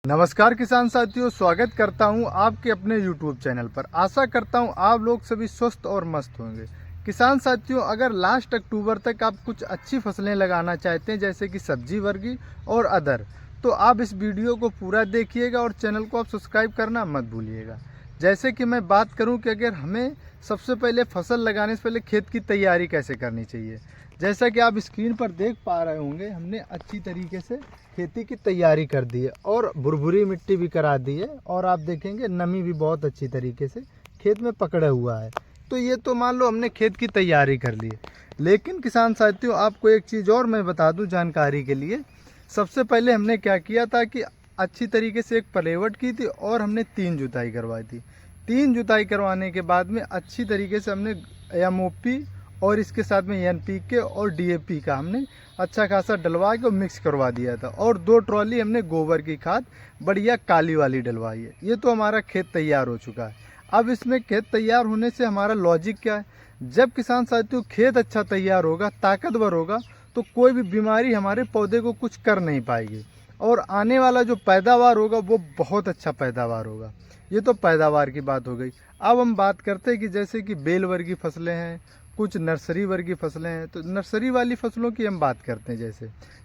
नमस्कार किसान साथियों, स्वागत करता हूं आपके अपने YouTube चैनल पर। आशा करता हूं आप लोग सभी स्वस्थ और मस्त होंगे। किसान साथियों, अगर लास्ट अक्टूबर तक आप कुछ अच्छी फसलें लगाना चाहते हैं जैसे कि सब्जी वर्गी और अदर, तो आप इस वीडियो को पूरा देखिएगा और चैनल को आप सब्सक्राइब करना मत भूलिएगा। जैसे कि मैं बात करूं कि अगर हमें सबसे पहले फसल लगाने से पहले खेत की तैयारी कैसे करनी चाहिए। जैसा कि आप स्क्रीन पर देख पा रहे होंगे, हमने अच्छी तरीके से खेती की तैयारी कर दी है और भुरभुरी मिट्टी भी करा दी है और आप देखेंगे नमी भी बहुत अच्छी तरीके से खेत में पकड़ा हुआ है। तो ये तो मान लो हमने खेत की तैयारी कर ली है। लेकिन किसान साथियों, आपको एक चीज़ और मैं बता दूं जानकारी के लिए। सबसे पहले हमने क्या किया था कि अच्छी तरीके से एक पलेवट की थी और हमने 3 जुताई करवाई थी। 3 जुताई करवाने के बाद में अच्छी तरीके से हमने MOP और इसके साथ में NPK और DAP का हमने अच्छा खासा डलवा के मिक्स करवा दिया था और 2 ट्रॉली हमने गोबर की खाद बढ़िया काली वाली डलवाई है। ये तो हमारा खेत तैयार हो चुका है। अब इसमें खेत तैयार होने से हमारा लॉजिक क्या है, जब किसान साथियों खेत अच्छा तैयार होगा, ताकतवर होगा, तो कोई भी बीमारी हमारे पौधे को कुछ कर नहीं पाएगी और आने वाला जो पैदावार होगा वो बहुत अच्छा पैदावार होगा। ये तो पैदावार की बात हो गई। अब हम बात करते हैं कि जैसे कि बेल वर्गी फसलें हैं, कुछ नर्सरी वर्गी फसलें हैं। तो नर्सरी वाली फसलों की हम बात करते हैं,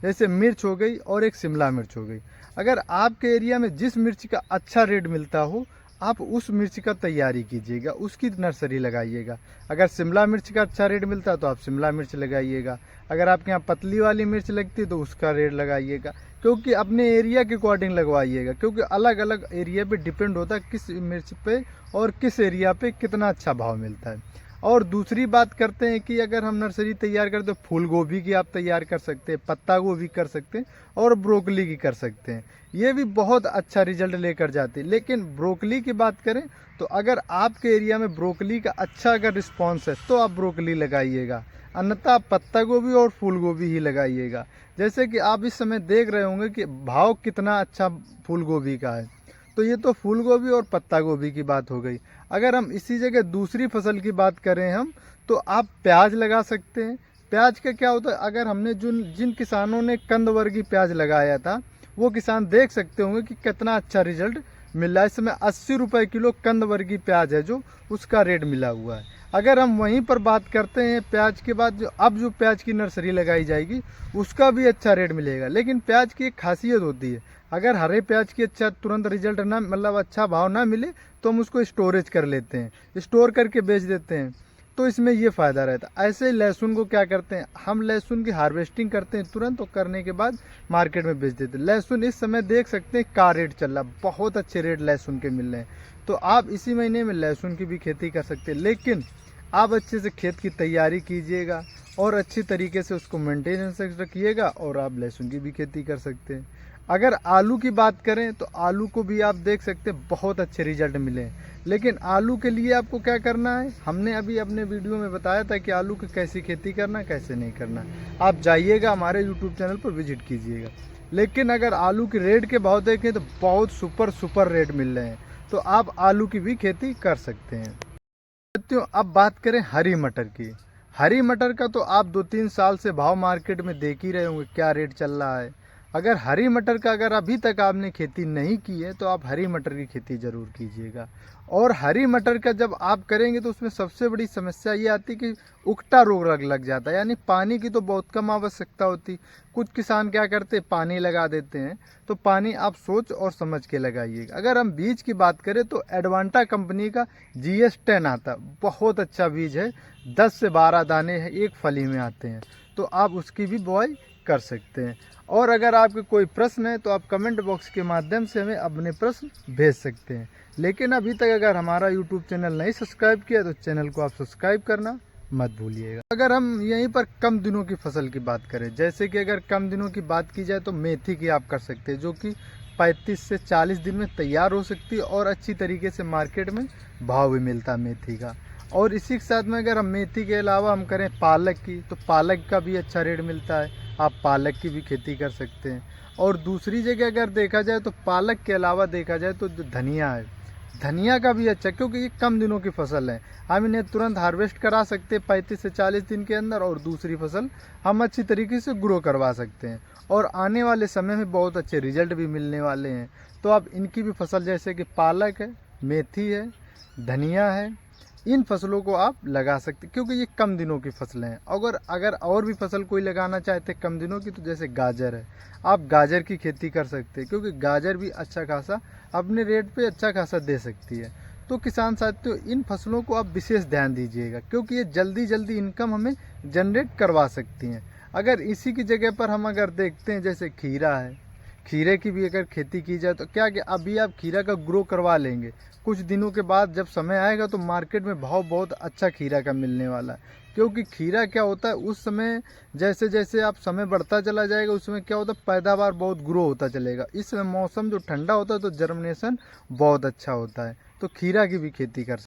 जैसे मिर्च हो गई और एक शिमला मिर्च हो गई। अगर आपके एरिया में जिस मिर्च का अच्छा रेट मिलता हो, आप उस मिर्च का तैयारी कीजिएगा, उसकी नर्सरी लगाइएगा। अगर शिमला मिर्च का अच्छा रेट मिलता है तो आप शिमला मिर्च लगाइएगा। अगर आपके यहाँ पतली वाली मिर्च लगती है तो उसका रेट लगाइएगा, क्योंकि अपने एरिया के अकॉर्डिंग लगवाइएगा, क्योंकि अलग अलग एरिया पे डिपेंड होता है किस मिर्च पे और किस एरिया पे कितना अच्छा भाव मिलता है। और दूसरी बात करते हैं कि अगर हम नर्सरी तैयार करते हैं तो फूल गोभी की आप तैयार कर सकते हैं, पत्ता गोभी कर सकते हैं और ब्रोकली की कर सकते हैं। ये भी बहुत अच्छा रिजल्ट लेकर जाती है। लेकिन ब्रोकली की बात करें तो अगर आपके एरिया में ब्रोकली का अच्छा अगर रिस्पॉन्स है तो आप ब्रोकली लगाइएगा, अन्यथा पत्ता गोभी और फूल गोभी ही लगाइएगा। जैसे कि आप इस समय देख रहे होंगे कि भाव कितना अच्छा फूल गोभी का है। तो ये तो फूल गोभी और पत्ता गोभी की बात हो गई। अगर हम इसी जगह दूसरी फसल की बात करें हम, तो आप प्याज लगा सकते हैं। प्याज का क्या होता है, अगर हमने जिन किसानों ने कंद वर्गी प्याज लगाया था, वो किसान देख सकते होंगे कि कितना अच्छा रिजल्ट मिल रहा है। इस समय 80 रुपये किलो कंद वर्गी प्याज है जो उसका रेट मिला हुआ है। अगर हम वहीं पर बात करते हैं प्याज के बाद, जो प्याज की नर्सरी लगाई जाएगी उसका भी अच्छा रेट मिलेगा। लेकिन प्याज की एक खासियत होती है, अगर हरे प्याज की अच्छा तुरंत रिजल्ट ना, मतलब अच्छा भाव ना मिले, तो हम उसको स्टोरेज कर लेते हैं, स्टोर करके बेच देते हैं। तो इसमें ये फ़ायदा रहता है। ऐसे ही लहसुन को क्या करते हैं, हम लहसुन की हार्वेस्टिंग करते हैं तुरंत, और करने के बाद मार्केट में बेच देते हैं। लहसुन इस समय देख सकते हैं का रेट चल रहा है, बहुत अच्छे रेट लहसुन के मिल रहे हैं। तो आप इसी महीने में लहसुन की भी खेती कर सकते हैं। लेकिन आप अच्छे से खेत की तैयारी कीजिएगा और अच्छी तरीके से उसको मेंटेनेंस रखिएगा और आप लहसुन की भी खेती कर सकते हैं। अगर आलू की बात करें तो आलू को भी आप देख सकते हैं बहुत अच्छे रिजल्ट मिले हैं। लेकिन आलू के लिए आपको क्या करना है, हमने अभी अपने वीडियो में बताया था कि आलू की कैसी खेती करना, कैसे नहीं करना। आप जाइएगा हमारे YouTube चैनल पर विजिट कीजिएगा। लेकिन अगर आलू के रेट के भाव देखें तो बहुत सुपर रेट मिल रहे हैं, तो आप आलू की भी खेती कर सकते हैं। अब बात करें हरी मटर की। हरी मटर का तो आप 2-3 साल से भाव मार्केट में देख ही रहे होंगे क्या रेट चल रहा है। अगर हरी मटर का अगर अभी तक आपने खेती नहीं की है तो आप हरी मटर की खेती ज़रूर कीजिएगा। और हरी मटर का जब आप करेंगे तो उसमें सबसे बड़ी समस्या ये आती कि उकटा रोग लग जाता है, यानी पानी की तो बहुत कम आवश्यकता होती। कुछ किसान क्या करते हैं, पानी लगा देते हैं। तो पानी आप सोच और समझ के लगाइएगा। अगर हम बीज की बात करें तो एडवांटा कंपनी का GS10 आता, बहुत अच्छा बीज है। 10 से 12 दाने हैं, एक फली में आते हैं, तो आप उसकी भी बुआई कर सकते हैं। और अगर आपके कोई प्रश्न है तो आप कमेंट बॉक्स के माध्यम से हमें अपने प्रश्न भेज सकते हैं। लेकिन अभी तक अगर हमारा YouTube चैनल नहीं सब्सक्राइब किया तो चैनल को आप सब्सक्राइब करना मत भूलिएगा। अगर हम यहीं पर कम दिनों की फसल की बात करें, जैसे कि अगर कम दिनों की बात की जाए तो मेथी की आप कर सकते हैं, जो कि 35 से 40 दिन में तैयार हो सकती है और अच्छी तरीके से मार्केट में भाव भी मिलता है मेथी का। और इसी के साथ में अगर हम मेथी के अलावा हम करें पालक की, तो पालक का भी अच्छा रेट मिलता है, आप पालक की भी खेती कर सकते हैं। और दूसरी जगह अगर देखा जाए तो पालक के अलावा देखा जाए तो जो धनिया है, धनिया का भी अच्छा, क्योंकि ये कम दिनों की फसल है, हम इन्हें तुरंत हार्वेस्ट करा सकते हैं 35 से 40 दिन के अंदर, और दूसरी फसल हम अच्छी तरीके से ग्रो करवा सकते हैं। और आने वाले समय में बहुत अच्छे रिजल्ट भी मिलने वाले हैं। तो आप इनकी भी फसल जैसे कि पालक है, मेथी है, धनिया है, इन फसलों को आप लगा सकते क्योंकि ये कम दिनों की फसलें हैं। अगर और भी फसल कोई लगाना चाहते कम दिनों की तो जैसे गाजर है, आप गाजर की खेती कर सकते हैं क्योंकि गाजर भी अच्छा खासा अपने रेट पे अच्छा खासा दे सकती है। तो किसान साथियों, इन फसलों को आप विशेष ध्यान दीजिएगा क्योंकि ये जल्दी जल्दी इनकम हमें जनरेट करवा सकती हैं। अगर इसी की जगह पर हम अगर देखते हैं जैसे खीरा है, खीरे की भी अगर खेती की जाए तो क्या कि अभी आप खीरा का ग्रो करवा लेंगे, कुछ दिनों के बाद जब समय आएगा तो मार्केट में भाव बहुत अच्छा खीरा का मिलने वाला है। क्योंकि खीरा क्या होता है, उस समय जैसे जैसे आप समय बढ़ता चला जाएगा उस समय क्या होता है, पैदावार बहुत ग्रो होता चलेगा। इस समय मौसम जो ठंडा होता है तो जर्मिनेशन बहुत अच्छा होता है। तो खीरा की भी खेती कर